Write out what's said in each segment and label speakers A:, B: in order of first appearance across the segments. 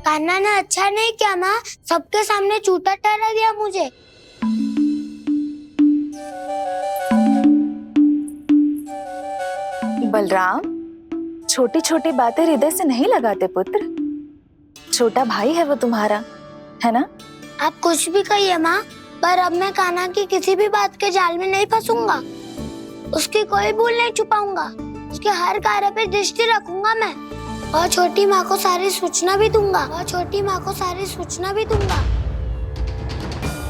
A: कान्हा ने अच्छा नहीं किया माँ, सबके सामने झूठा ठहरा दिया मुझे।
B: बलराम, छोटी छोटी बातें हृदय से नहीं लगाते पुत्र। छोटा भाई है वो तुम्हारा, है ना?
A: आप कुछ भी कहिए माँ, पर अब मैं कान्हा की किसी भी बात के जाल में नहीं फंसूंगा। उसकी कोई भूल नहीं छुपाऊंगा। उसके हर कार्य पे दृष्टि रखूंगा मैं, और छोटी माँ को सारी सूचना भी दूंगा।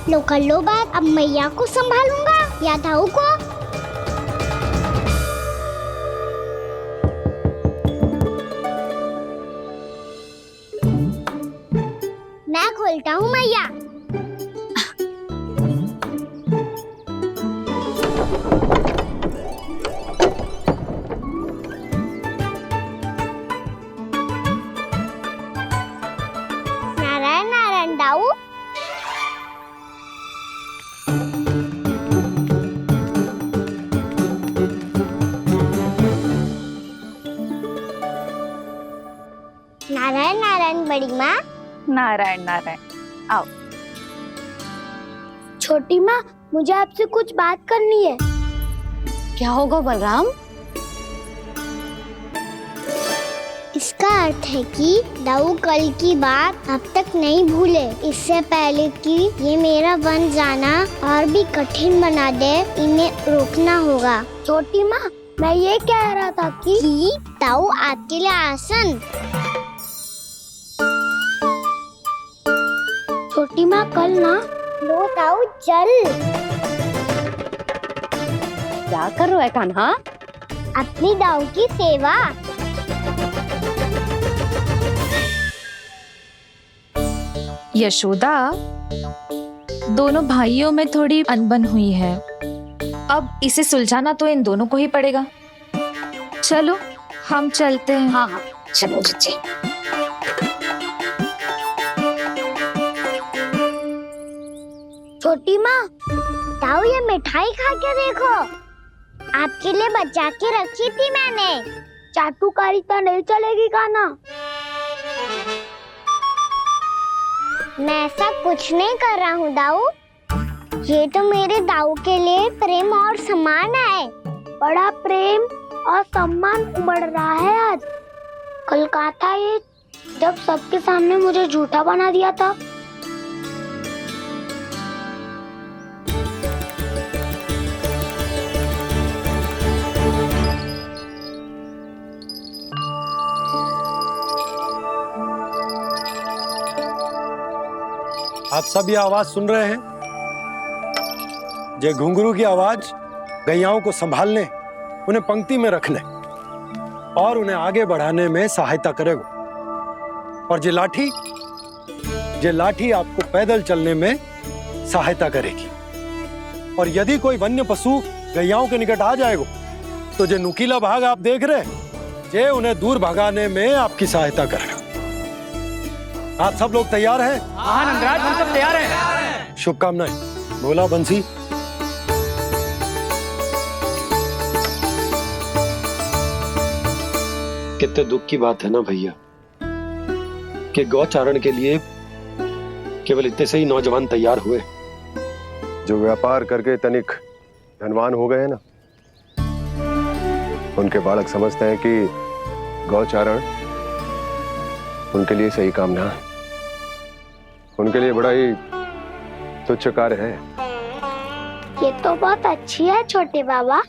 C: लो कर लो बात, अब मैया को संभालूंगा या दाऊ को। मैं खोलता हूँ मैया। नारायण नारायण दाऊ। नारायण नारायण बड़ी माँ।
B: नारायण नारायण, आओ।
A: छोटी माँ, मुझे आपसे कुछ बात करनी है।
D: क्या होगा बलराम?
C: इसका अर्थ है कि दाऊ कल की बात अब तक नहीं भूले। इससे पहले कि ये मेरा बन जाना और भी कठिन बना दे, इन्हें रोकना होगा।
A: छोटी माँ, मैं ये कह रहा था कि
C: दाऊ आपके लिए आसन।
A: छोटी माँ, कल ना।
C: लो दाऊ चल।
D: क्या कर रहा है कान्हा?
C: अपनी दाऊ की सेवा।
B: यशोदा, दोनों भाइयों में थोड़ी अनबन हुई है। अब इसे सुलझाना तो इन दोनों को ही पड़ेगा। चलो हम चलते हैं।
D: हाँ हाँ, चलो जी।
C: छोटी माँ, दाऊ ये मिठाई खा के देखो। आपके लिए बचा के रखी थी मैंने।
A: चाटुकारिता नहीं चलेगी कान्हा।
C: मैं ऐसा कुछ नहीं कर रहा हूँ दाऊ। ये तो मेरे दाऊ के लिए प्रेम और सम्मान है।
A: बड़ा प्रेम और सम्मान उमड़ रहा है आज। कल कहा था ये, जब सबके सामने मुझे झूठा बना दिया था।
E: आप सब ये आवाज सुन रहे हैं? ये घुंघरू की आवाज गैयाओं को संभालने, उन्हें पंक्ति में रखने और उन्हें आगे बढ़ाने में सहायता करेगा। और ये लाठी आपको पैदल चलने में सहायता करेगी। और यदि कोई वन्य पशु गैयाओं के निकट आ जाएगा तो जो नुकीला भाग आप देख रहे हैं, ये उन्हें दूर भगाने में आपकी सहायता करेगा। आप सब लोग तैयार हैं?
F: हाँ नंदराज, हम सब तैयार हैं।
E: शुभकामनाएं। बोला बंसी।
G: कितने दुख की बात है ना भैया कि गौचारण के लिए केवल इतने से ही नौजवान तैयार हुए।
H: जो व्यापार करके तनिक धनवान हो गए ना, उनके बालक समझते हैं कि गौचारण उनके लिए सही काम ना है। उनके लिए बड़ा ही तुच्छ कार्य है।
A: ये तो बहुत अच्छी है छोटे बाबा,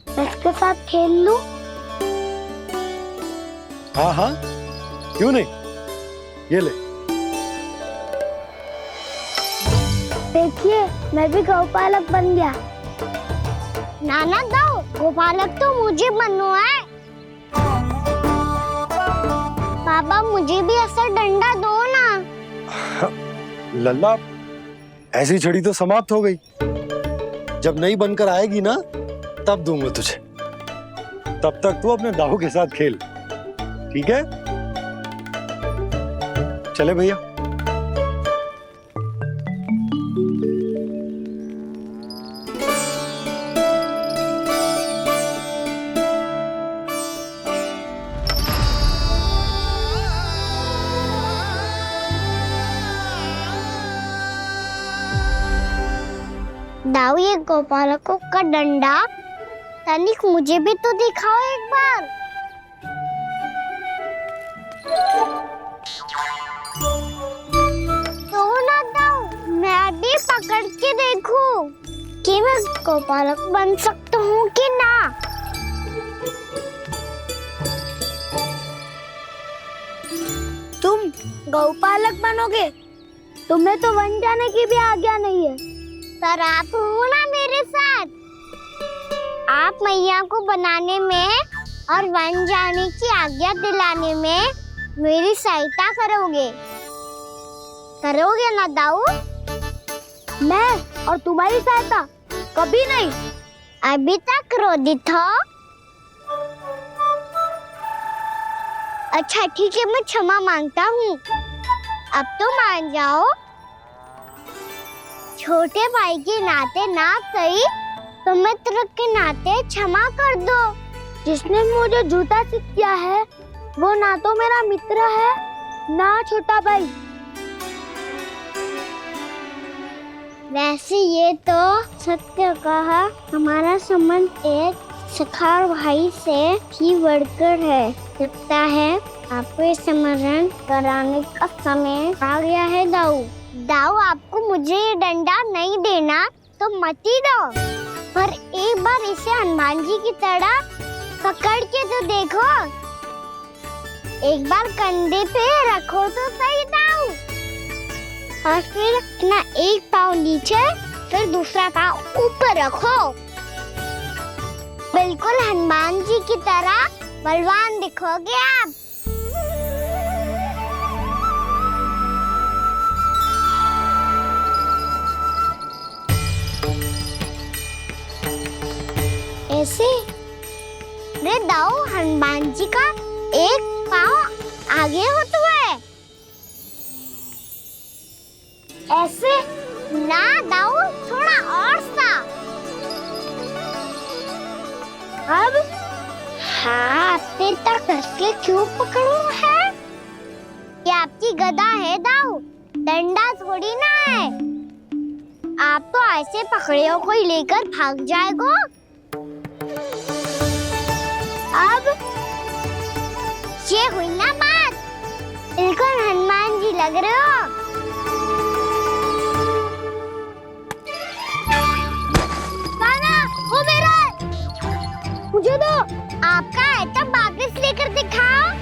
A: मैं इसके साथ खेल लूं?
E: हाँ हाँ, क्यों नहीं। ये ले।
A: देखिए, मैं भी गौपालक बन गया।
C: नाना दाऊ, गोपालक तो मुझे बनना है। पापा मुझे भी ऐसा डंडा दो ना।
E: लल्ला, ऐसी छड़ी तो समाप्त हो गई। जब नई बनकर आएगी ना, तब दूंगा तुझे। तब तक तू अपने दाऊ के साथ खेल, ठीक है? चले भैया।
C: दाऊ, ये गोपालकों का डंडा तनिक मुझे भी तो दिखाओ एक बार। तो ना दाऊ, मैं भी पकड़ के देखूं कि मैं गोपालक बन सकता हूँ कि ना।
A: तुम गौपालक बनोगे? तुम्हें तो वन जाने की भी आज्ञा नहीं है।
C: पर आप हो ना मेरे साथ, आप मैया को बनाने में और वन जाने की आज्ञा दिलाने में मेरी सहायता करोगे ना दाऊ?
A: मैं और तुम्हारी सहायता कभी नहीं।
C: अभी तक क्रोधित हो? अच्छा ठीक है, मैं क्षमा मांगता हूँ। अब तो मान जाओ। छोटे भाई के नाते ना सही तो मित्र के नाते क्षमा कर दो।
A: जिसने मुझे जूता सिखाया है वो ना तो मेरा मित्र है ना छोटा भाई।
C: वैसे ये तो सत्य कहा, हमारा संबंध एक सखार भाई से भी बढ़कर है। लगता है आपको स्मरण कराने का समय आ गया है दाऊ। दाऊ, आपको मुझे ये डंडा नहीं देना तो मत ही दो, पर एक बार इसे हनुमान जी की तरह पकड़ के तो देखो। एक बार कंधे पे रखो तो सही दाऊ, और फिर अपना एक पाँव नीचे फिर दूसरा पाँव ऊपर रखो। बिल्कुल हनुमान जी की तरह बलवान दिखोगे आप। ऐसे रे दाऊ, हनुमान जी का एक पाँव आगे होता है। ऐसे ना दाऊ, थोड़ा और सा। अब हाथ तक कसके क्यों पकड़ू है? ये आपकी गदा है दाऊ, डंडा थोड़ी ना है। आप तो ऐसे पकड़ियों को लेकर भाग जाएगो। अब ये हुई ना बात, बिल्कुल हनुमान जी लग रहे हो। कान्हा, वो मेरा है, मुझे दो। आपका है तब वापस लेकर दिखाओ।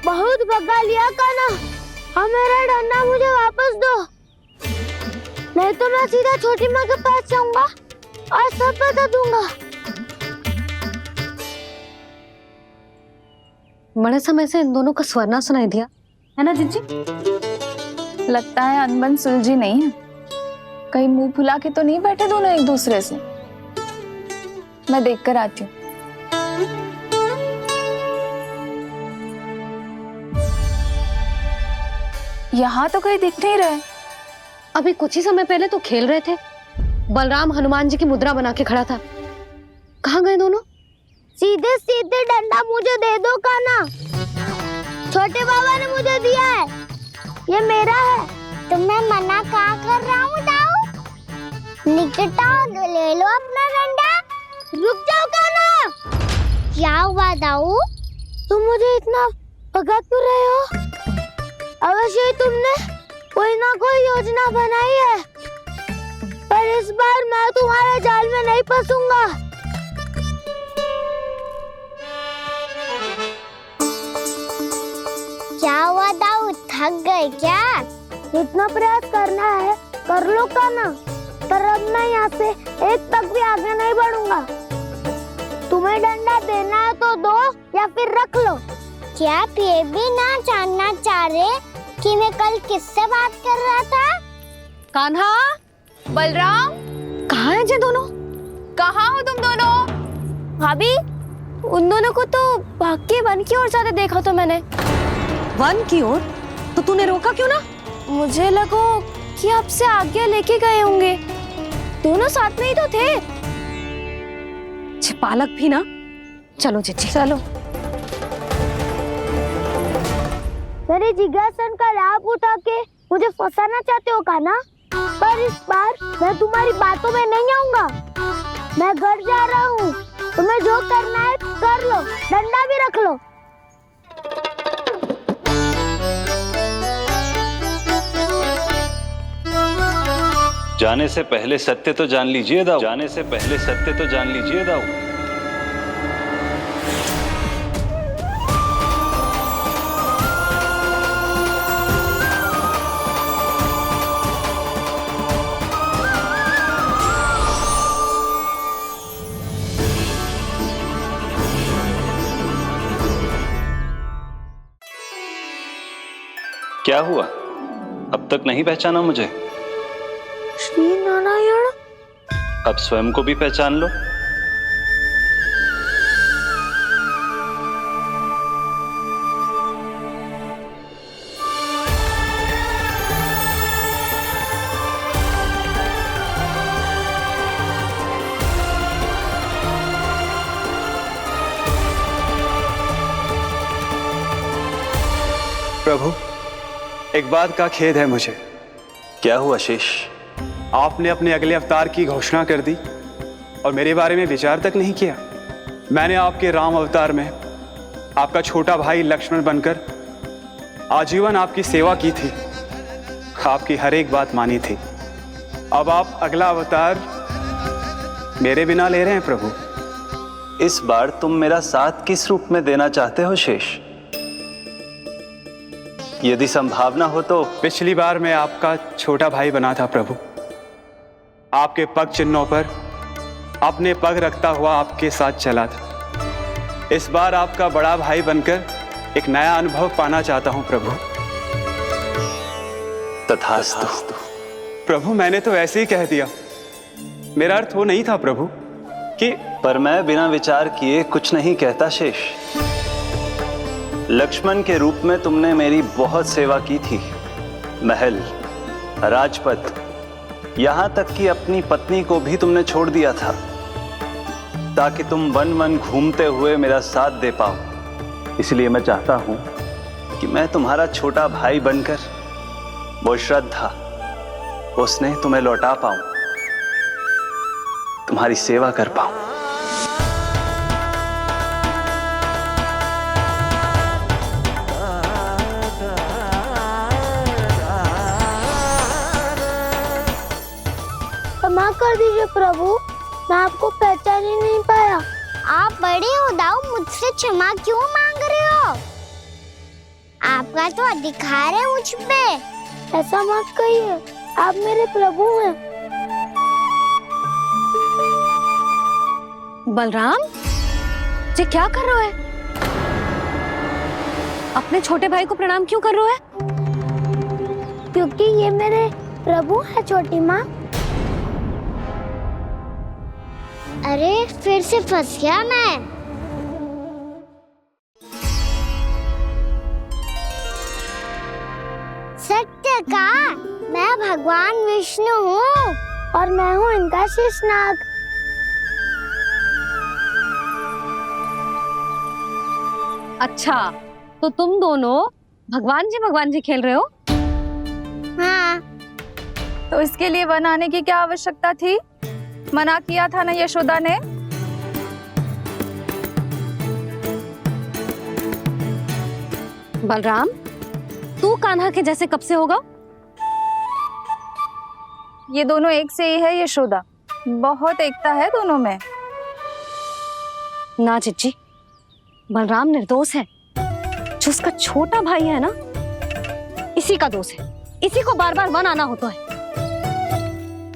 A: बहुत भगा लिया कान्हा, अब मेरा डंडा मुझे वापस दो, नहीं तो मैं सीधा छोटी माँ के पास जाऊंगा और सब बता दूंगा।
D: बड़े समय से इन दोनों का स्वर ना सुनाई दिया है ना जीजी?
B: लगता है अनबन सुलझी नहीं है। कहीं मुंह फुला के तो नहीं बैठे दोनों एक दूसरे से। मैं देख कर आती हूँ। यहाँ तो कहीं दिख नहीं रहे।
D: अभी कुछ ही समय पहले तो खेल रहे थे। बलराम हनुमान जी की मुद्रा बना के खड़ा था। कहाँ गए दोनों?
A: सीधे सीधे डंडा मुझे दे दो कान्हा, छोटे बाबा ने मुझे दिया है, ये मेरा है।
C: तो मैं मना कहाँ कर रहा हूँ दाऊ? निकट आओ, ले लो अपना डंडा।
A: रुक जाओ कान्हा।
C: क्या हुआ दाऊ?
A: तुम मुझे इतना भगा क्यों रहे हो? अवश्य ही तुमने कोई ना कोई योजना बनाई है, पर इस बार मैं तुम्हारे जाल में नहीं फंसूंगा।
C: क्या हुआ दाऊ, थक गए क्या?
A: जितना प्रयास करना है कर लो कान्हा, पर अब मैं यहाँ से एक तक भी आगे नहीं बढ़ूंगा। तुम्हें डंडा देना है तो दो या फिर रख लो।
C: क्या आप ये भी ना जानना चाह रहे कि मैं कल किससे बात कर रहा था?
D: कान्हा,
B: बलराम,
D: कहाँ है ये दोनों?
B: कहाँ हो तुम दोनों?
A: भाभी, उन दोनों को तो भाग के वन की ओर जाते देखा तो मैंने।
D: वन की ओर? तो तूने रोका क्यों ना?
A: मुझे लगो कि आपसे आगे लेके गए होंगे। दोनों साथ में ही तो थे।
D: पालक भी ना। चलो जीजी, चलो।
A: मेरे जिज्ञासन का लाभ उठा के मुझे फंसाना चाहते हो कान्हा? पर इस बार मैं तुम्हारी बातों में नहीं आऊंगा। मैं घर जा रहा हूँ, तुम्हें जो करना है कर लो, डंडा भी रख लो।
I: जाने से पहले सत्य तो जान लीजिए दाऊ, जाने से पहले सत्य तो जान लीजिए दाऊ। क्या हुआ, अब तक नहीं पहचाना मुझे?
A: श्री नारायण।
I: अब स्वयं को भी पहचान लो।
F: प्रभु, एक बात का खेद है मुझे।
I: क्या हुआ शेष?
F: आपने अपने अगले अवतार की घोषणा कर दी और मेरे बारे में विचार तक नहीं किया। मैंने आपके राम अवतार में आपका छोटा भाई लक्ष्मण बनकर आजीवन आपकी सेवा की थी, आपकी हर एक बात मानी थी। अब आप अगला अवतार मेरे बिना ले रहे हैं प्रभु।
I: इस बार तुम मेरा साथ किस रूप में देना चाहते हो शेष? यदि संभावना हो तो।
F: पिछली बार मैं आपका छोटा भाई बना था प्रभु, आपके पग चिन्हों पर अपने पग रखता हुआ आपके साथ चला था। इस बार आपका बड़ा भाई बनकर एक नया अनुभव पाना चाहता हूं प्रभु।
I: तथास्तु।
F: प्रभु, मैंने तो ऐसे ही कह दिया, मेरा अर्थ वो नहीं था प्रभु कि।
I: पर मैं बिना विचार किए कुछ नहीं कहता शेष। लक्ष्मण के रूप में तुमने मेरी बहुत सेवा की थी। महल, राजपथ, यहां तक कि अपनी पत्नी को भी तुमने छोड़ दिया था ताकि तुम वन वन घूमते हुए मेरा साथ दे पाओ। इसलिए मैं चाहता हूं कि मैं तुम्हारा छोटा भाई बनकर वो श्रद्धा, वो स्नेह तुम्हें लौटा पाऊं, तुम्हारी सेवा कर पाऊं।
A: क्षमा कर दीजिए प्रभु, मैं आपको पहचान ही नहीं पाया।
C: आप बड़े हो दाऊ, मुझसे क्षमा क्यों मांग रहे हो? आपका तो अधिकार है मुझ पे।
A: ऐसा मत कहिए, आप मेरे प्रभु हैं।
D: बलराम, ये क्या कर रहे हो? अपने छोटे भाई को प्रणाम क्यों कर रहे हो?
A: क्योंकि ये मेरे प्रभु है छोटी माँ।
C: अरे फिर से फंस गया मैं। सत्य का, मैं भगवान विष्णु हूँ
A: और मैं हूँ इनका शेषनाग।
D: अच्छा, तो तुम दोनों भगवान जी खेल रहे हो?
C: हाँ।
B: तो इसके लिए वन आने की क्या आवश्यकता थी? मना किया था ना यशोदा ने।
D: बलराम, तू कान्हा के जैसे कब से होगा?
B: ये दोनों एक से ही है यशोदा, बहुत एकता है दोनों में।
D: ना जिज्जी, बलराम निर्दोष है। जो उसका छोटा भाई है ना, इसी का दोष है, इसी को बार बार वन आना होता है।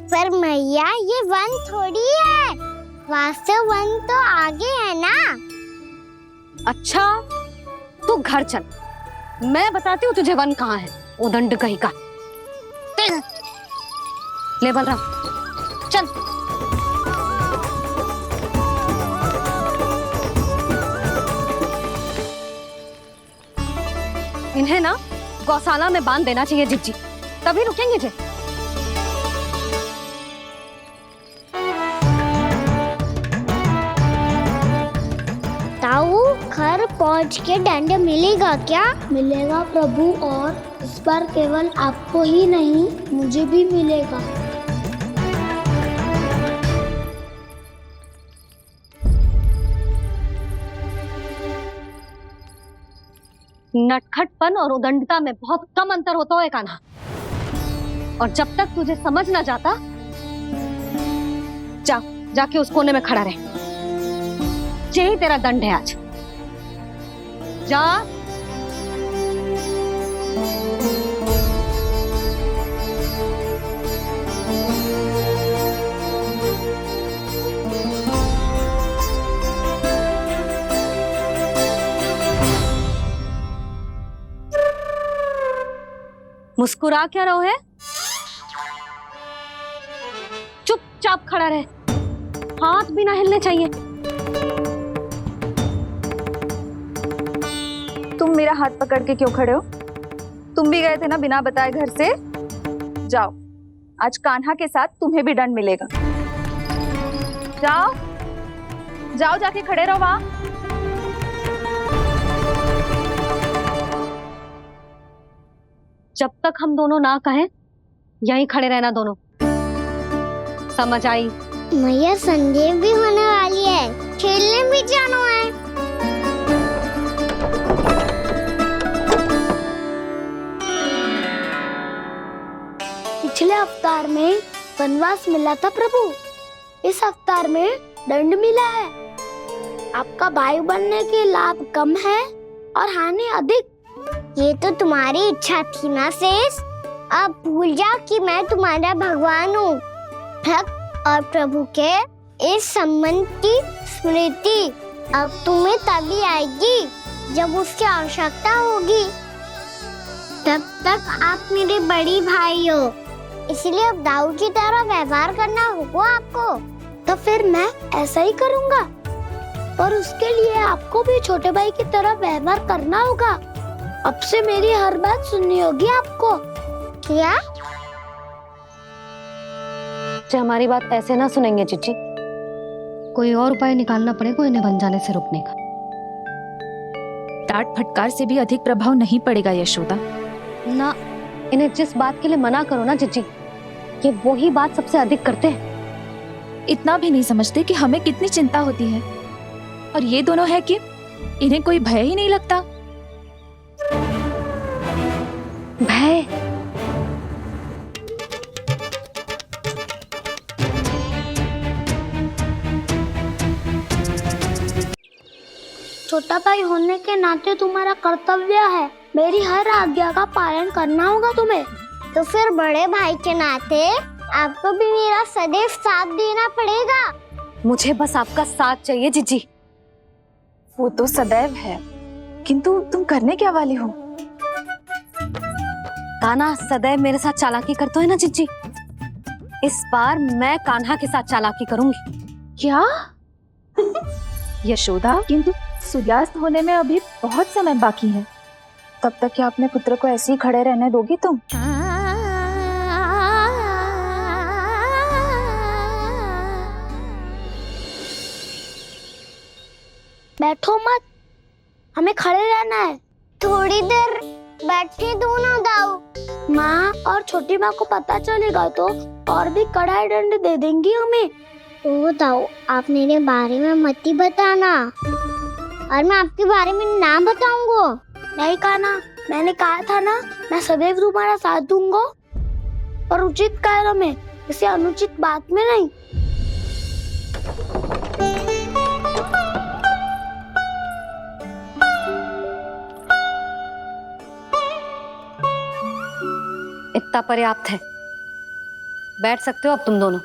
C: पर मैया ये वन थोड़ी है, वास्तव वन तो आगे है ना।
D: अच्छा तू घर चल, मैं बताती हूँ तुझे वन कहाँ है, उदंड कहीं का। ले बलराम चल। इन्हें ना गौशाला में बांध देना चाहिए जिज्जी, तभी रुकेंगे जे।
C: ताऊ घर पहुंच के दंड मिलेगा क्या?
A: मिलेगा प्रभु, और इस बार केवल आपको ही नहीं मुझे भी मिलेगा।
D: नटखटपन और उदंडता में बहुत कम अंतर होता है कान्हा, और जब तक तुझे समझ ना जाता, जाके उस कोने में खड़ा रहे। यही तेरा दंड है आज। जा। मुस्कुरा क्या रहो है? चुपचाप खड़ा रहे, हाथ भी ना हिलने चाहिए।
B: तुम मेरा हाथ पकड़ के क्यों खड़े हो? तुम भी गए थे ना बिना बताए घर से। जाओ, आज कान्हा के साथ तुम्हें भी दंड मिलेगा। जाओ जाओ, जाके खड़े रहो वहां।
D: जब तक हम दोनों ना कहें, यहीं खड़े रहना दोनों। समझ आई?
C: मैया संध्या भी होने वाली है, खेलने भी जाना है।
A: पिछले अवतार में वनवास मिला था प्रभु, इस अवतार में दंड मिला है। आपका भाई बनने के लाभ कम है और हानि अधिक।
C: ये तो तुम्हारी इच्छा थी ना शेष, अब भूल जाओ कि मैं तुम्हारा भगवान हूँ। भक्त और प्रभु के इस संबंध की स्मृति अब तुम्हें तभी आएगी जब उसकी आवश्यकता होगी। तब तक आप मेरे बड़ी भाई हो, इसलिए अब दाऊ की तरह व्यवहार करना होगा आपको।
A: तो फिर मैं ऐसा ही करूँगा, पर उसके लिए आपको भी छोटे भाई की तरह व्यवहार करना होगा। अब से मेरी हर बात सुननी होगी आपको।
C: क्या?
D: जो हमारी बात ऐसे ना सुनेंगे चिच्ची, कोई और उपाय निकालना पड़ेगा इन्हें बन जाने से रोकने का।
B: डांट फटकार से भी अधिक प्रभाव नहीं पड़ेगा यशोदा।
D: ना, इन्हें जिस बात के लिए मना करो ना चिच्ची, ये वही बात सबसे अधिक करते हैं।
B: इतना भी नहीं समझते कि हमें कितनी चिंता होती है, और ये दोनों है कि इन्हें कोई भय ही नहीं लगता।
D: भय?
A: छोटा भाई होने के नाते तुम्हारा कर्तव्य है, मेरी हर आज्ञा का पालन करना होगा तुम्हें।
C: तो फिर बड़े भाई के नाते आपको भी मेरा सदैव साथ देना पड़ेगा।
D: मुझे बस आपका साथ चाहिए जिज्जी।
B: वो तो सदैव है, किंतु तुम करने क्या वाली हो?
D: कान्हा सदैव मेरे साथ चालाकी करता है ना जिज्जी, इस बार मैं कान्हा के साथ चालाकी करूंगी।
B: क्या? यशोदा, किंतु सूर्यास्त होने में अभी बहुत समय बाकी है, तब तक क्या अपने पुत्र को ऐसे ही खड़े रहने दोगी तुम?
A: बैठो मत, हमें खड़े रहना है।
C: थोड़ी देर बैठे दो ना दाऊ।
A: माँ और छोटी माँ को पता चलेगा तो और भी कड़ा दंड दे देंगी हमें।
C: ओ दाऊ, आप मेरे बारे में मत ही बताना, और मैं आपके बारे में ना बताऊंगा।
A: नहीं कान्हा, मैंने कहा था ना, मैं सदैव तुम्हारा साथ दूंगा, पर उचित कार्य में, किसी अनुचित बात में नहीं।
D: इतना पर्याप्त है। बैठ सकते हो अब तुम दोनों।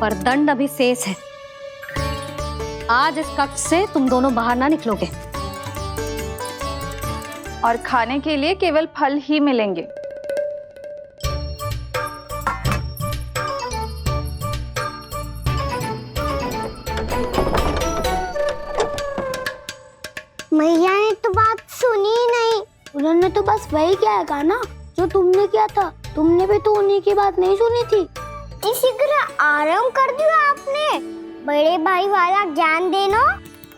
D: पर दंड अभी शेष है। आज इस कक्ष से तुम दोनों बाहर ना निकलोगे
B: और खाने के लिए केवल फल ही मिलेंगे।
C: मैया ने तो बात सुनी ही नहीं।
A: उन्होंने तो बस वही कहा ना जो तुमने किया था। तुमने भी तो उन्हीं की बात नहीं सुनी थी।
C: इसी तरह आराम कर दिया आपने। बड़े भाई वाला ज्ञान देना।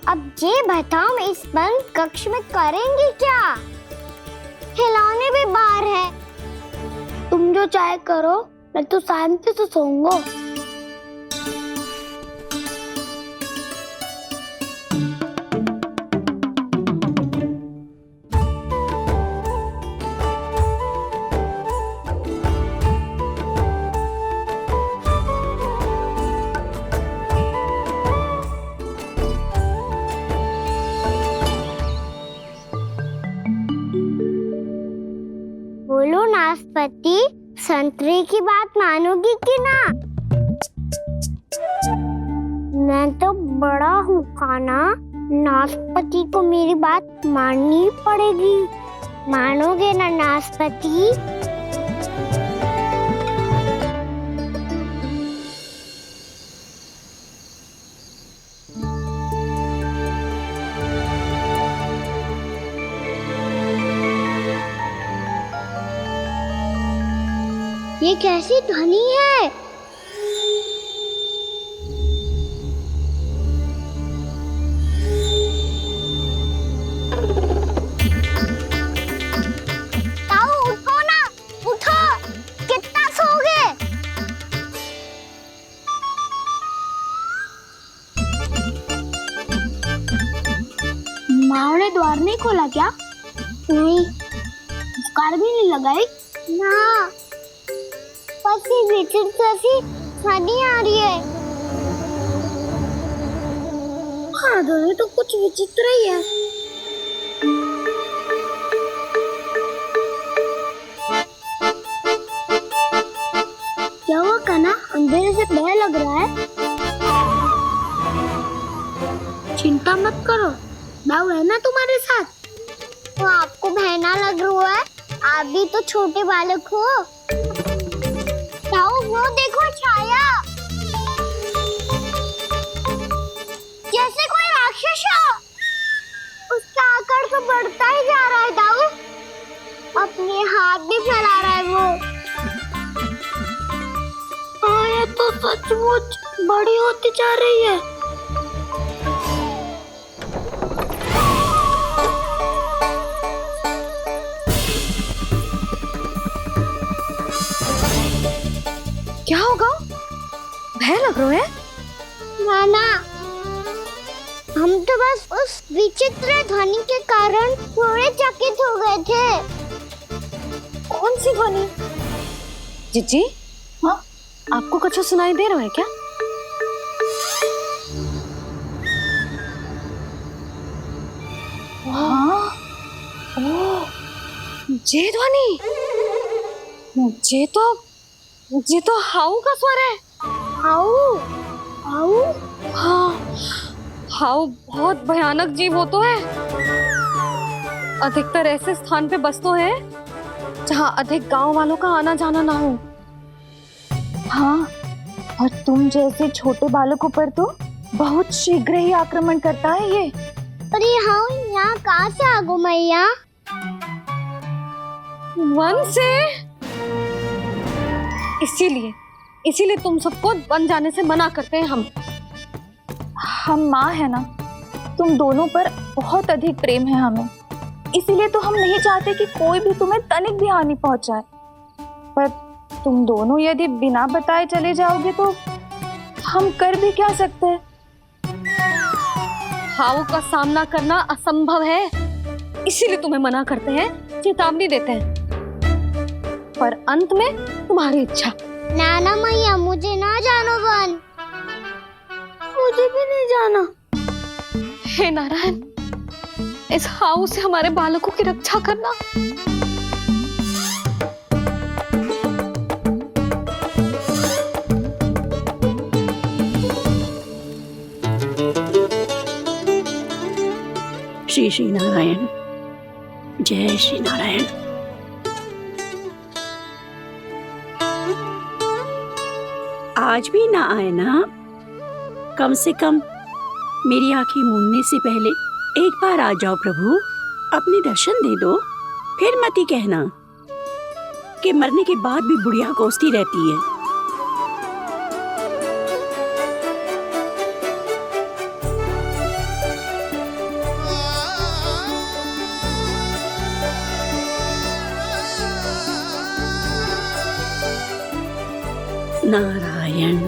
C: अब ये बताओ इस बंद कक्ष में करेंगे क्या? खिलौने भी बाहर है।
A: तुम जो चाहे करो, मैं तो शांति से सोऊंगा।
C: बोलो नाशपाती, संतरे की बात मानोगी कि ना? मैं तो बड़ा हूँ काना, नाशपाती को मेरी बात माननी पड़ेगी। मानोगे ना नाशपाती? ये कैसी ध्वनि है? ताऊ उठो ना, उठो। कितना सोओगे?
A: माँ ने द्वार नहीं खोला क्या?
C: नहीं।
A: कार भी नहीं लगाई?
C: ना, पसी विचित्र ध्वनि आ रही है।
A: हाँ, ध्वनि तो कुछ विचित्र ही है। क्या हुआ कान्हा? अंधेरे से भय लग रहा है। चिंता मत करो, दाऊ है ना तुम्हारे साथ।
C: तो आपको बहना लग रहा है? आप भी तो छोटे बालक हो। ताऊ वो देखो छाया, जैसे कोई राक्षस हो। उसका आकार तो बढ़ता ही जा रहा है ताऊ। अपने हाथ भी फैला रहा है वो।
A: हाँ, ये तो सचमुच बड़ी होती जा रही है।
D: क्या होगा? भय लग रहा है?
C: नाना, हम तो बस उस विचित्र ध्वनि के कारण थोड़े चकित हो गए थे।
D: कौन सी ध्वनि? जीजी, हाँ, आपको कुछ सुनाई दे रहा है क्या? हाँ, ओह, ये ध्वनि, ये तो हाउ का स्वर है।
C: हाउ? हाउ?
D: हाँ, हाउ बहुत भयानक जीव हो तो है। अधिकतर ऐसे स्थान पे बसते हैं जहाँ अधिक गांव वालों का आना जाना ना हो।
B: हाँ, और तुम जैसे छोटे बालकों पर तो बहुत शीघ्र ही आक्रमण करता है ये।
C: पर ये हाउ यहाँ कहाँ से आ गो मैया?
D: वन से। इसीलिए तुम सबको वन जाने से मना करते हैं
B: हम माँ है ना, तुम दोनों पर बहुत अधिक प्रेम है हमें। इसीलिए तो हम नहीं चाहते कि कोई भी तुम्हें तनिक भी हानि पहुंचाए। पर तुम दोनों यदि बिना बताए चले जाओगे तो हम कर भी क्या सकते हैं?
D: हाउ का सामना करना असंभव है, इसीलिए तुम्हें मना करते हैं, चेतावनी देते हैं। पर अंत में तुम्हारी इच्छा।
C: नाना मैया, मुझे ना जानो वन।
A: मुझे भी नहीं जाना।
D: हे नारायण, इस हाउ से हमारे बालकों की रक्षा करना।
J: श्री श्री नारायण, जय श्री नारायण। आज भी ना आए ना? कम से कम मेरी आंखें मूंदने से पहले एक बार आ जाओ प्रभु, अपने दर्शन दे दो। फिर मत ही कहना कि मरने के बाद भी बुढ़िया कोसती रहती है। नारायण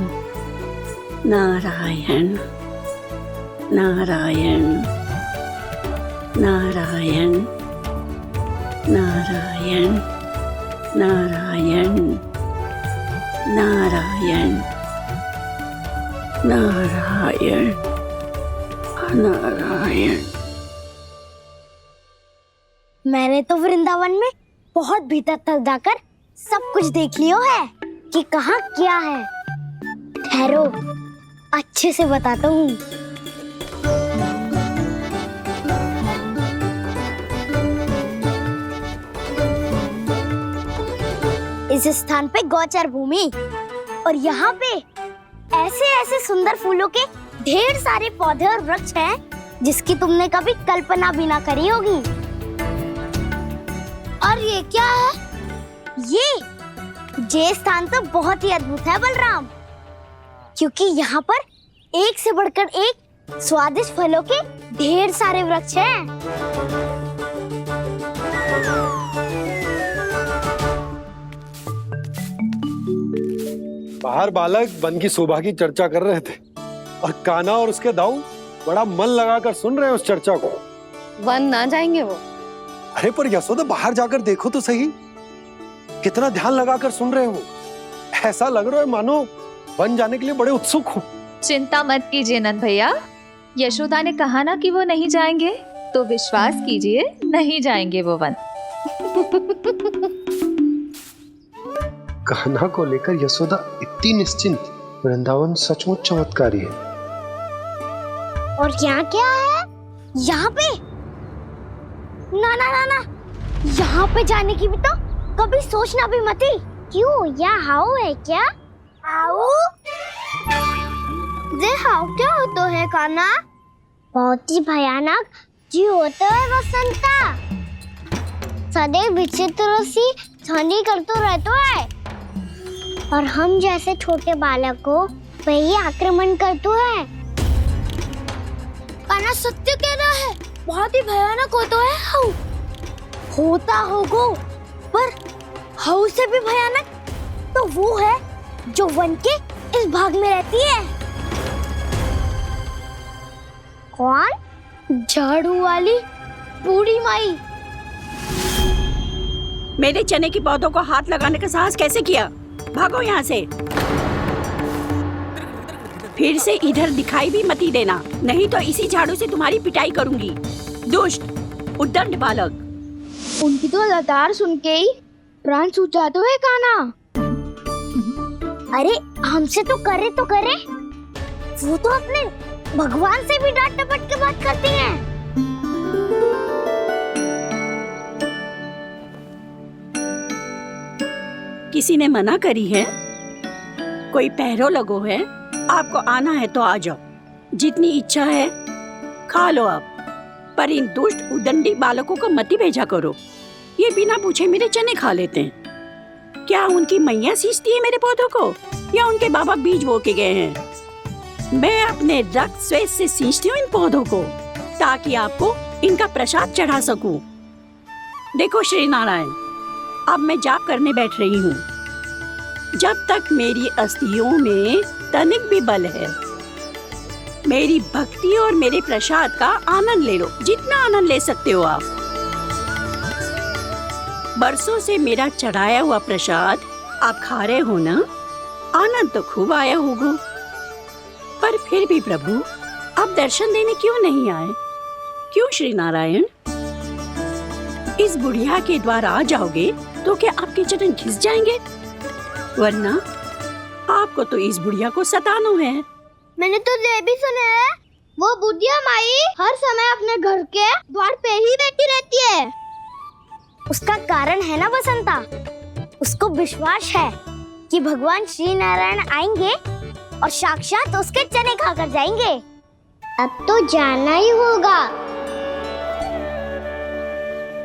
J: नारायण नारायण नारायण नारायण नारायण नारायण नारायण नारायण।
C: मैंने तो वृंदावन में बहुत भीतर तक जाकर सब कुछ देख लियो है कि कहाँ क्या है। ठहरो, अच्छे से बताता हूँ। इस स्थान पे गौचर भूमि और यहाँ पे ऐसे ऐसे सुंदर फूलों के ढेर सारे पौधे और वृक्ष हैं जिसकी तुमने कभी कल्पना भी ना करी होगी। और ये क्या है? ये स्थान तो बहुत ही अद्भुत है बलराम, क्योंकि यहाँ पर एक से बढ़कर एक स्वादिष्ट फलों के ढेर सारे वृक्ष हैं।
E: बाहर बालक वन की शोभा की चर्चा कर रहे थे और कान्हा और उसके दाऊ बड़ा मन लगाकर सुन रहे हैं उस चर्चा को।
D: वन ना जाएंगे वो।
E: अरे पर यशोदा, बाहर जाकर देखो तो सही, कितना ध्यान लगाकर सुन रहे हो। ऐसा लग रहा है मानो वन जाने के लिए बड़े उत्सुक हो।
B: चिंता मत कीजिए नंद भैया, यशोदा ने कहा ना कि वो नहीं जाएंगे, तो विश्वास कीजिए नहीं जाएंगे वो वन।
G: कान्हा को लेकर यशोदा इतनी निश्चिंत, वृंदावन सचमुच चमत्कारी है।
C: और यहाँ क्या है? यहाँ पे ना ना ना ना, यहाँ पे जाने की भी तो कभी सोचना भी मत ही। क्यों, यहाँ हाउ है क्या? हाउ? ये हाउ क्या होता है कान्हा? बहुत ही भयानक जी होता है वसंता। सदैव विचित्र सी ध्वनि करते रहता है और हम जैसे छोटे बालक को वही आक्रमण करते है।
A: कान्हा सत्य कह रहा है, बहुत ही भयानक होता है हाउ। होता होगा, पर हाउ से भी भयानक तो वो है जो वन के इस भाग में रहती है।
C: कौन?
A: झाड़ू वाली बूढ़ी माई।
J: मेरे चने की पौधों को हाथ लगाने का साहस कैसे किया? भागो यहाँ से। फिर से इधर दिखाई भी मत ही देना, नहीं तो इसी झाड़ू से तुम्हारी पिटाई करूंगी। दुष्ट उद्दंड बालक।
A: उनकी तो लतार सुन के ही प्राण सूझ जाते हैं कान्हा।
C: अरे हमसे तो करे, वो तो अपने भगवान से भी डांट डपट के बात करती हैं।
J: किसी ने मना करी है? कोई पहरो लगो है? आपको आना है तो आ जाओ, जितनी इच्छा है खा लो आप, पर इन दुष्ट उदंडी बालकों को मत ही भेजा करो। ये बिना पूछे मेरे चने खा लेते हैं। क्या उनकी मैया सींचती है मेरे पौधों को, या उनके बाबा बीज बो के गए हैं? मैं अपने रक्त स्वेद से सींचती हूँ इन पौधों को, ताकि आपको इनका प्रसाद चढ़ा सकूं। देखो श्री नारायण, अब मैं जाप करने बैठ रही हूँ। जब तक मेरी अस्थियों में तनिक भी बल है, मेरी भक्ति और मेरे प्रसाद का आनंद ले लो, जितना आनंद ले सकते हो आप। बरसों से मेरा चढ़ाया हुआ प्रसाद आप खा रहे हो ना, आनंद तो खूब आया होगा। पर फिर भी प्रभु आप दर्शन देने क्यों नहीं आए? क्यों श्री नारायण? इस बुढ़िया के द्वार आ जाओगे तो क्या आपके चरण घिस जाएंगे? वरना आपको तो इस बुढ़िया को सताना है।
C: मैंने तो ये भी सुना है, वो बुढ़िया माई हर समय अपने घर के द्वार पे ही बैठी रहती है। उसका कारण है ना बसंता, उसको विश्वास है कि भगवान श्री नारायण आएंगे और साक्षात उसके चने खाकर जाएंगे। अब तो जाना ही होगा।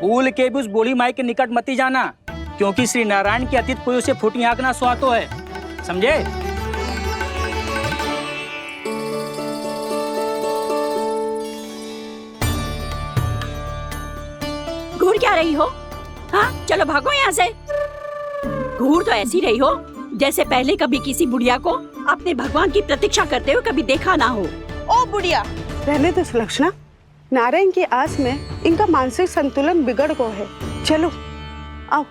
K: भूल के भी उस बूढ़ी माई के निकट मती जाना, क्योंकि श्री नारायण की अतीत कोई उसे फूटी आंख ना सुहातो है, समझे?
J: घूर क्या रही हो? हाँ, चलो भागो यहाँ से। घूर तो ऐसी रही हो जैसे पहले कभी किसी बुढ़िया को अपने भगवान की प्रतीक्षा करते हुए कभी देखा ना हो।
L: ओ बुढ़िया, रहने दो सुलक्षणा। नारायण की आस में इनका मानसिक संतुलन बिगड़ गया है। चलो आओ।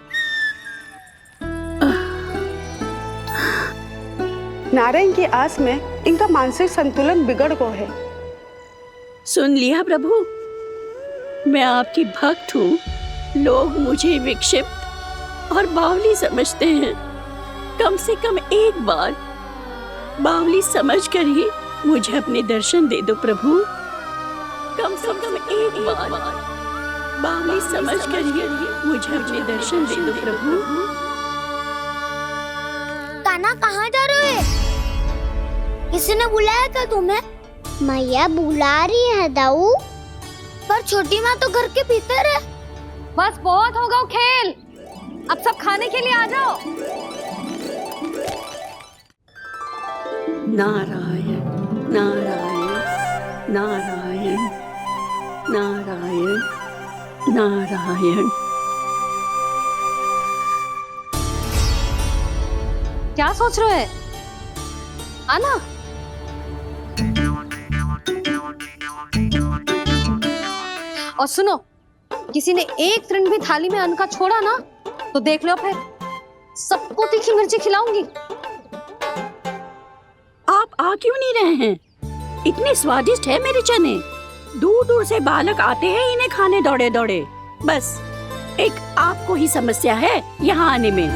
L: नारायण की आस में इनका मानसिक संतुलन बिगड़ गया है।
J: सुन लिया प्रभु, मैं आपकी भक्त हूँ। लोग मुझे विक्षिप्त और बावली समझते हैं। कम से कम एक बार बावली समझकर ही मुझे अपने दर्शन दे दो प्रभु। कम से कम एक बार बावली समझकर ही मुझे अपने दर्शन दे दो प्रभु।
A: कान्हा कहाँ जा रहे हो? किसी ने बुलाया था तुम्हें?
C: मैया बुला रही है दाऊ।
A: पर छोटी माँ तो घर के भीतर है।
D: बस बहुत होगा खेल, अब सब खाने के लिए आ जाओ।
J: नारायण नारायण नारायण नारायण नारायण।
D: क्या सोच रहे हैं? आना। और सुनो, किसी ने एक तृण भी थाली में अन्न का छोड़ा ना तो देख लो, फिर सबको तीखी मिर्ची खिलाऊंगी।
J: आप आ क्यों नहीं रहे हैं? इतने स्वादिष्ट है मेरे चने। दूर दूर से बालक आते हैं इन्हें खाने दौड़े दौड़े। बस एक आपको ही समस्या है यहाँ आने में।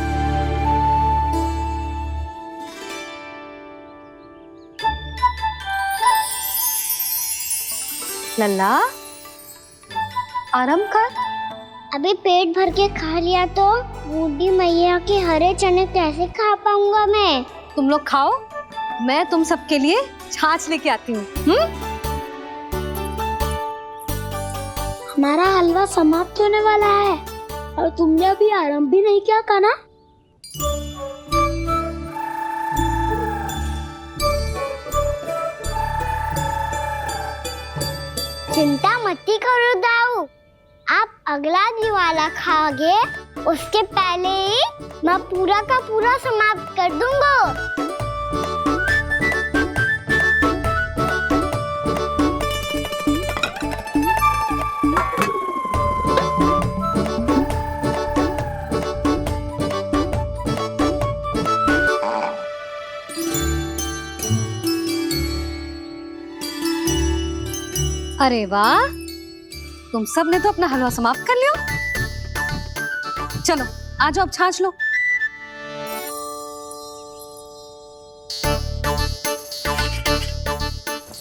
D: लल्ला, आराम कर।
C: अभी पेट भर के खा लिया तो बूढ़ी मैया के हरे चने कैसे खा पाऊंगा मैं?
D: तुम लोग खाओ, मैं तुम सबके लिए छाछ लेके आती हूँ।
A: हमारा हलवा समाप्त होने वाला है और तुमने अभी आराम भी नहीं किया कान्हा।
C: चिंता मत करो दाऊ, आप अगला दिवाला खाओगे उसके पहले ही मैं पूरा का पूरा समाप्त कर दूंगा।
D: अरे वाह, तुम सब ने तो अपना हलवा समाप्त कर लिया। चलो आ जाओ, अब छाछ लो।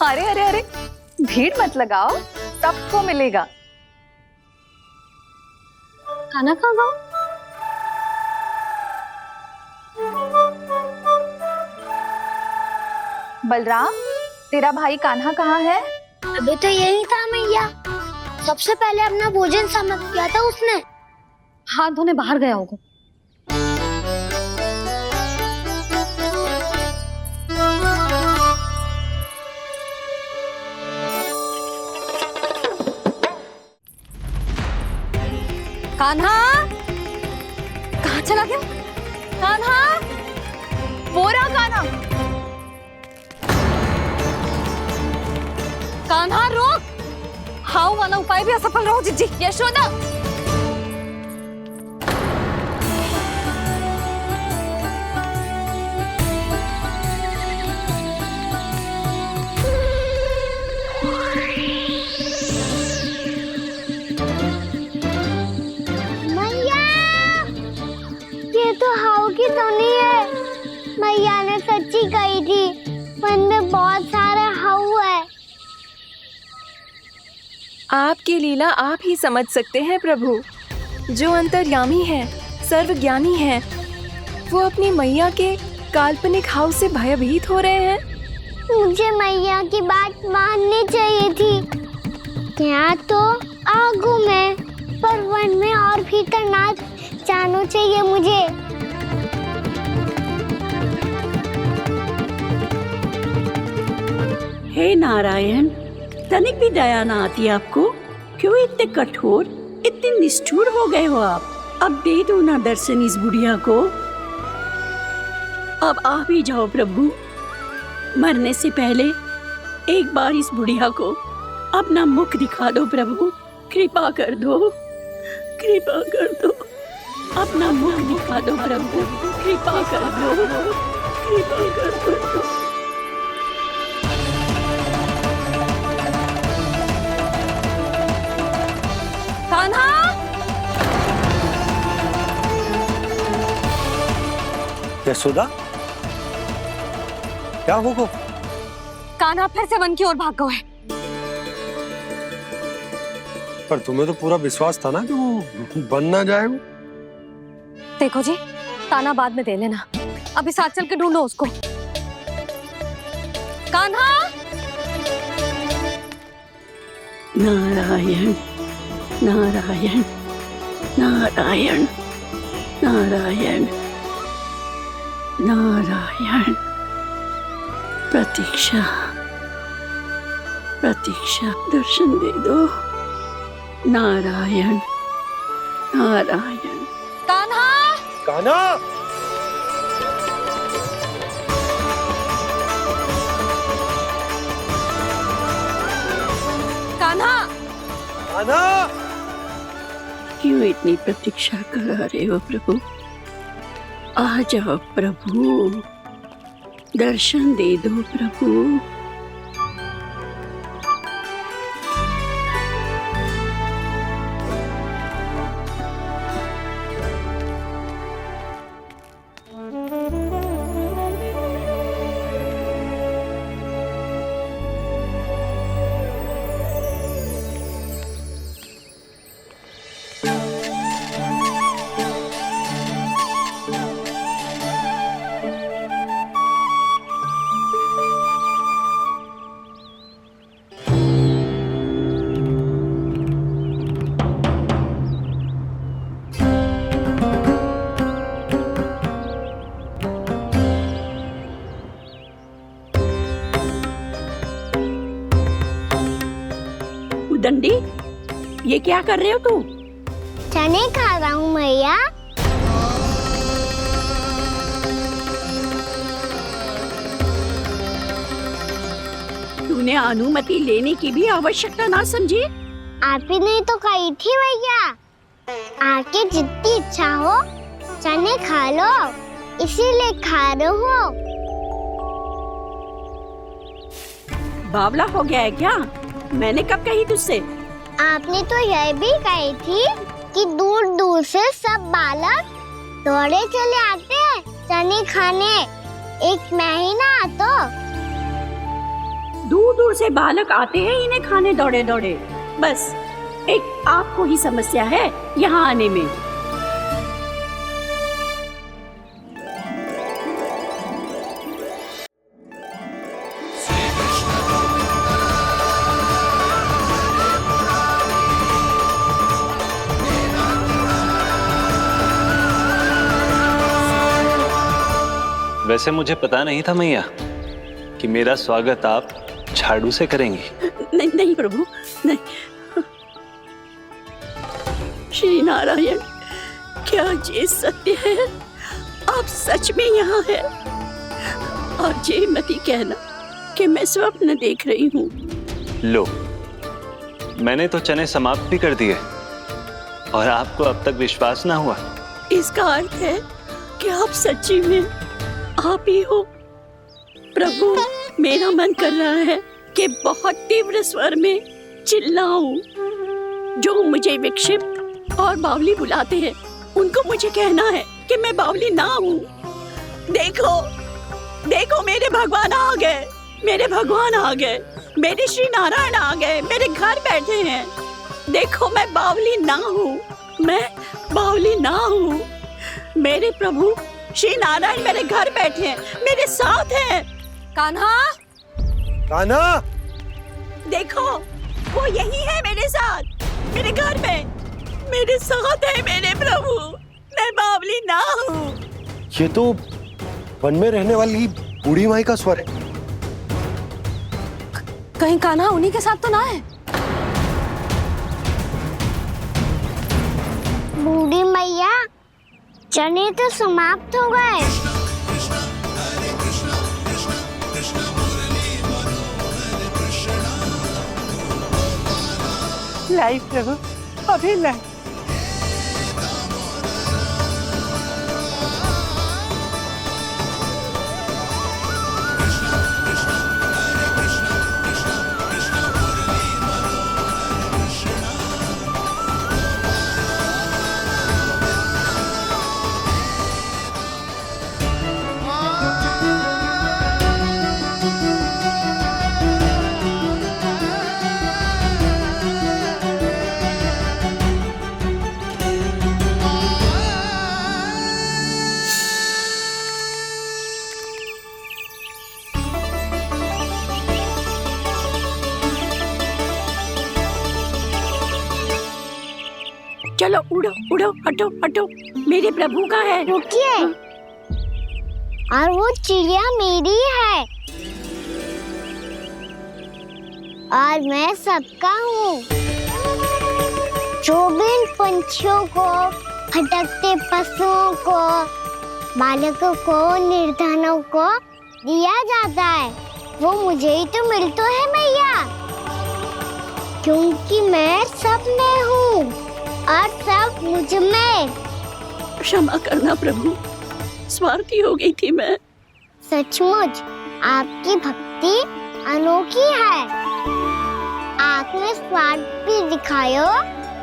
B: अरे अरे अरे, भीड़ मत लगाओ, सबको मिलेगा।
D: खाना खा गो।
B: बलराम, तेरा भाई कान्हा कहाँ है?
A: अभी तो यही था मैया, सबसे पहले अपना भोजन समाप्त किया था उसने।
D: हाथ धोने बाहर गया होगा। कान्हा कहाँ चला गया? कान्हा, वो रहा कान्हा। कान्हा रोक, हाउ वाला उपाय भी असफल रहो जिज्जी। यशोदा,
C: सच्ची कही थी। मन में बहुत सारा हऊ है।
M: आपकी लीला आप ही समझ सकते हैं प्रभु। जो अंतर्यामी है, सर्वज्ञानी है, वो अपनी मैया के काल्पनिक हाव से भयभीत हो रहे हैं।
C: मुझे मैया की बात माननी चाहिए थी। यहाँ तो आगू में, पर वन में और भीतर ना जाना चाहिए मुझे।
J: हे नारायण, तनिक भी दया ना आती आपको? क्यों इतने कठोर, इतने निष्ठुर हो गए हो आप? अब दे दो ना दर्शन इस बुढ़िया को। अब आ भी जाओ प्रभु। मरने से पहले एक बार इस बुढ़िया को अपना मुख दिखा दो प्रभु। कृपा कर दो, कृपा कर दो। अपना मुख दिखा दो प्रभु। कृपा कर दो, कृपा कर दो।
D: कान्हा!
E: यशोदा, क्या हुआ?
D: कान्हा फिर से वन की ओर भाग गए।
E: पर तुम्हें तो पूरा विश्वास था ना कि वो बन ना जाए।
D: देखो जी, ताना बाद में दे लेना, अभी साथ चल के ढूंढो उसको। कान्हा!
J: नारायण नारायण नारायण नारायण नारायण। प्रतीक्षा प्रतीक्षा, दर्शन दे दो। नारायण नारायण।
D: कान्हा!
E: कान्हा!
D: कान्हा!
E: कान्हा!
J: क्यों इतनी प्रतीक्षा करा रहे हो प्रभु? आ जाओ प्रभु, दर्शन दे दो प्रभु। दंडी, ये क्या कर रहे हो तू?
C: चने खा रहा हूँ मैया।
J: तूने अनुमति लेने की भी आवश्यकता ना समझी?
C: आप ही नहीं तो कही थी मैया, आके जितनी इच्छा हो चने खा लो, इसीलिए खा रहे हो।
J: बावला हो गया है क्या? मैंने कब कही तुझसे?
C: आपने तो यह भी कही थी कि दूर दूर से सब बालक दौड़े चले आते हैं चने खाने, एक मैं ही ना तो।
J: दूर दूर से बालक आते हैं इन्हें खाने दौड़े दौड़े। बस एक आपको ही समस्या है यहाँ आने में।
I: वैसे मुझे पता नहीं था मैया कि मेरा स्वागत आप झाड़ू से करेंगी।
J: नहीं नहीं प्रभु, नहीं। श्री नारायण, क्या ये सत्य है? आप सच में यहाँ हैं? और ये मत कहना कि मैं स्वप्न देख रही हूँ।
I: लो, मैंने तो चने समाप्त भी कर दिए और आपको अब तक विश्वास ना हुआ।
J: इसका अर्थ है कि आप सच्ची में आप ही हो। प्रभु, मेरा मन कर रहा है कि बहुत तीव्र स्वर में चिल्लाऊं। जो मुझे विक्षिप्त और बावली बुलाते हैं उनको मुझे कहना है कि मैं बावली ना हूँ। देखो, देखो मेरे भगवान आ गए, मेरे भगवान आ गए, मेरे श्री नारायण आ गए, मेरे घर बैठे हैं। देखो मैं बावली ना हूँ, मैं बावली ना हूँ। मेरे प्रभु श्री नारायण मेरे घर बैठे हैं, मेरे साथ हैं।
D: कान्हा,
E: कान्हा,
J: देखो वो यही है मेरे साथ, मेरे घर में मेरे साथ है मेरे प्रभु। मैं बावली ना हूँ।
E: ये तो वन में रहने वाली बूढ़ी माई का स्वर है।
D: कहीं कान्हा उन्हीं के साथ तो ना है?
C: बूढ़ी मैया, चने तो समाप्त हो गए।
L: लाई प्रभु, अभी लाई।
J: चलो उड़ो उड़ो, हटो हटो, मेरे प्रभु का है।
C: रुकिए, और वो चिड़िया मेरी है और मैं सबका हूँ। जो भी इन पंछियों को, भटकते पशुओं को, बालकों को, निर्धनों को दिया जाता है, वो मुझे ही तो मिलता है मैया, क्योंकि मैं सब में हूँ और सब मुझ में।
J: क्षमा करना प्रभु, स्वार्थी हो गई थी मैं।
C: सचमुच आपकी भक्ति अनोखी है। आपने स्वार्थ भी दिखायो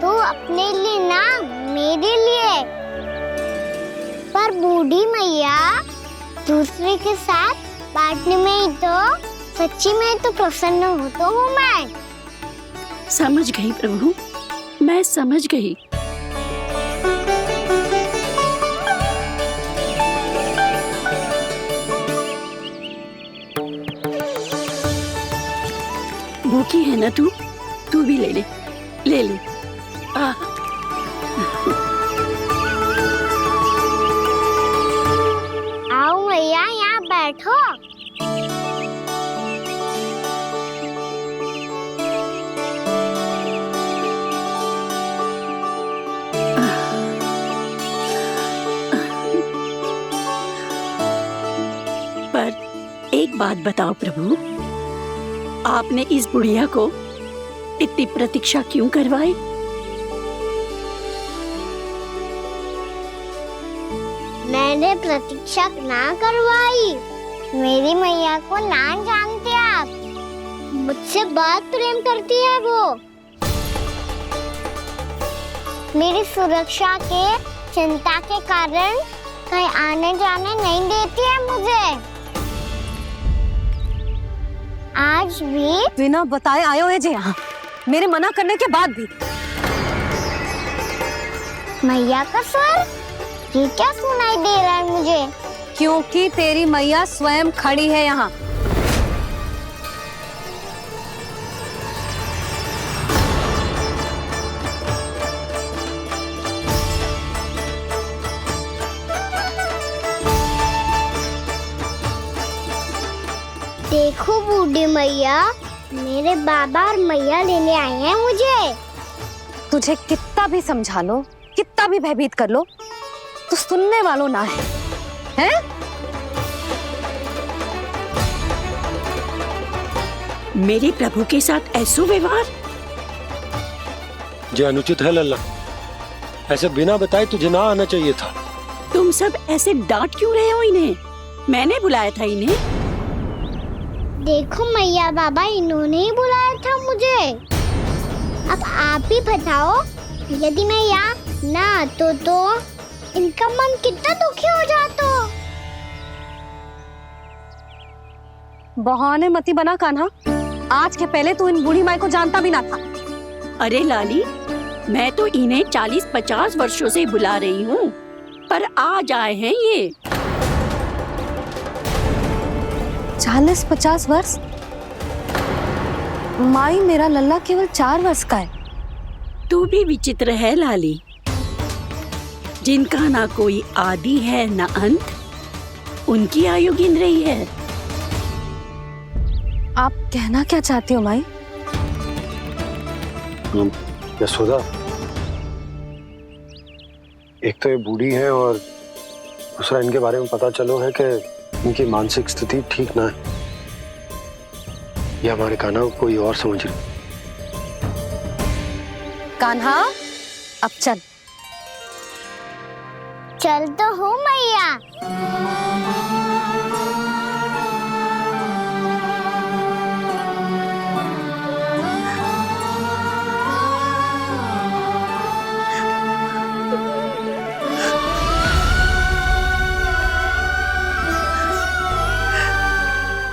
C: तो अपने लिए ना, मेरे लिए। पर बूढ़ी मैया, दूसरे के साथ बांटने में ही तो सच्ची में तो प्रसन्न होता हूँ मैं।
J: समझ गई प्रभु, मैं समझ गई। भूखी है ना तू? तू भी ले ले, ले ले।
C: आओ मैया, यहाँ बैठो।
J: पर एक बात बताओ प्रभु, आपने इस बुढ़िया को इतनी प्रतीक्षा क्यों करवाई?
C: मैंने प्रतीक्षा ना करवाई। मेरी मैया को ना जानते आप, मुझसे बहुत प्रेम करती है वो। मेरी सुरक्षा के चिंता के कारण कहीं आने जाने नहीं देती है मुझे। आज भी
D: बिना बताए आयो है जे यहाँ, मेरे मना करने के बाद भी।
C: मैया का स्वर, ये क्या सुनाई दे रहा है मुझे?
D: क्योंकि तेरी मैया स्वयं खड़ी है यहाँ।
C: देखो बूढ़ी मैया, मेरे बाबा और मैया लेने आए हैं मुझे।
D: तुझे कितना भी समझा लो, कितना भी भयभीत कर लो, तो सुनने वालों ना है, हैं? मेरे प्रभु के साथ ऐसा व्यवहार
E: जो अनुचित है लल्ला। ऐसे बिना बताए तुझे ना आना चाहिए था।
J: तुम सब ऐसे डांट क्यों रहे हो इन्हें? मैंने बुलाया था इन्हें।
C: देखो मैया बाबा, इन्होंने ही बुलाया था मुझे। अब आप ही बताओ, यदि मैं यहाँ ना आतो तो इनका मन कितना दुखी हो जाता।
D: बहाने मती बना कान्हा, आज के पहले तू इन बूढ़ी माई को जानता भी ना था।
J: अरे लाली, मैं तो इन्हें 40-50 वर्षों से बुला रही हूँ, पर आज आए हैं ये।
D: 40-50 वर्ष? माई, मेरा लल्ला केवल 4 वर्ष का है।
J: तू भी विचित्र है लाली, जिनका ना कोई आदि है ना अंत, उनकी आयु गिन रही है।
D: आप कहना क्या चाहती हो माई?
E: यशोदा, एक तो ये बूढ़ी है और दूसरा इनके बारे में पता चलो है कि इनकी मानसिक स्थिति ठीक ना है। ये हमारे कान्हा को कोई और समझ रही।
D: कान्हा, अब चल।
C: चल तो हूँ मैया।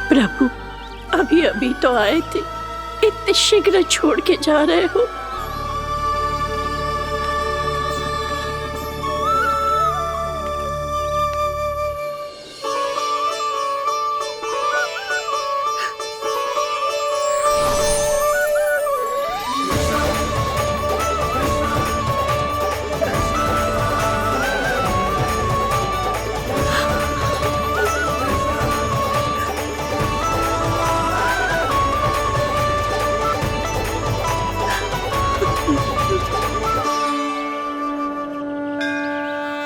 J: प्रभु, अभी अभी तो आए थे, इतने शीघ्र छोड़ के जा रहे हो।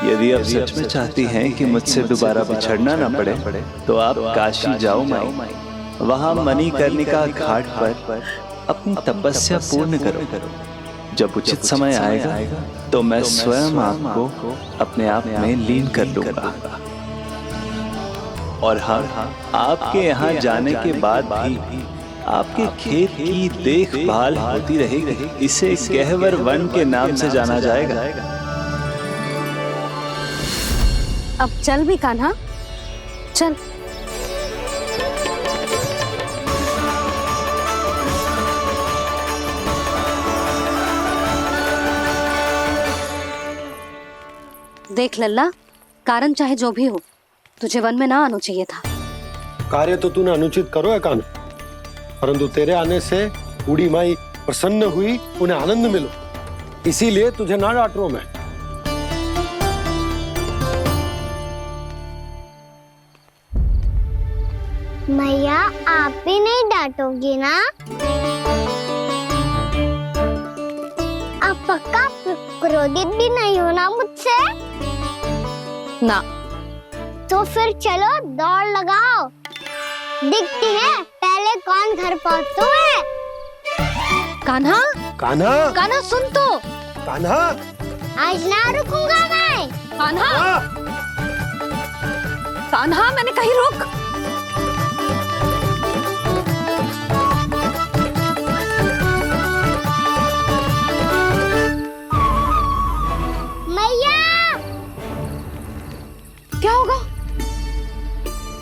I: यदि आप सच में चाहती हैं कि मुझसे दोबारा बिछड़ना ना पड़े तो आप काशी जाओ माई। वहां मणिकर्णिका घाट पर अपनी तपस्या पूर्ण करो। जब उचित समय आएगा तो मैं स्वयं आपको अपने आप में लीन कर लूंगा। और हाँ, आपके यहाँ जाने के बाद भी आपके खेत की देखभाल होती रहेगी। इसे गहवर वन के नाम से जाना जाएगा।
D: अब चल भी कान्हा, चल। देख लल्ला, कारण चाहे जो भी हो, तुझे वन में ना आना चाहिए था।
E: कार्य तो तूने अनुचित करो है कान्हा, परंतु तेरे आने से बूढ़ी माई प्रसन्न हुई, उन्हें आनंद मिलो, इसीलिए तुझे ना डांट रहा हूं मैं।
C: मैया, आप भी नहीं डांटोगी ना? आप पक्का क्रोधित भी नहीं हो ना मुझसे?
D: ना।
C: तो फिर चलो दौड़ लगाओ, दिखती है पहले कौन घर पहुंचता है।
D: कान्हा,
E: कान्हा,
D: कान्हा सुन तो।
E: कान्हा,
C: आज ना रुकूंगा मैं।
D: कान्हा, कान्हा, मैंने कही रुक। क्या होगा?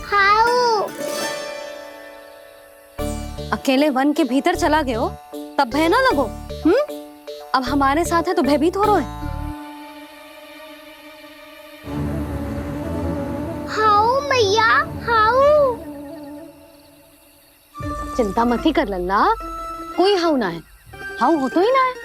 C: हाउ
D: अकेले वन के भीतर चला गए हो, तब भय ना लगो। अब हमारे साथ है तो भयभीत हो रहे हैं।
C: हाउ मैया, हाउ।
D: चिंता मत ही कर लल्ला, कोई हाउ ना है। हाउ हो तो ही ना है।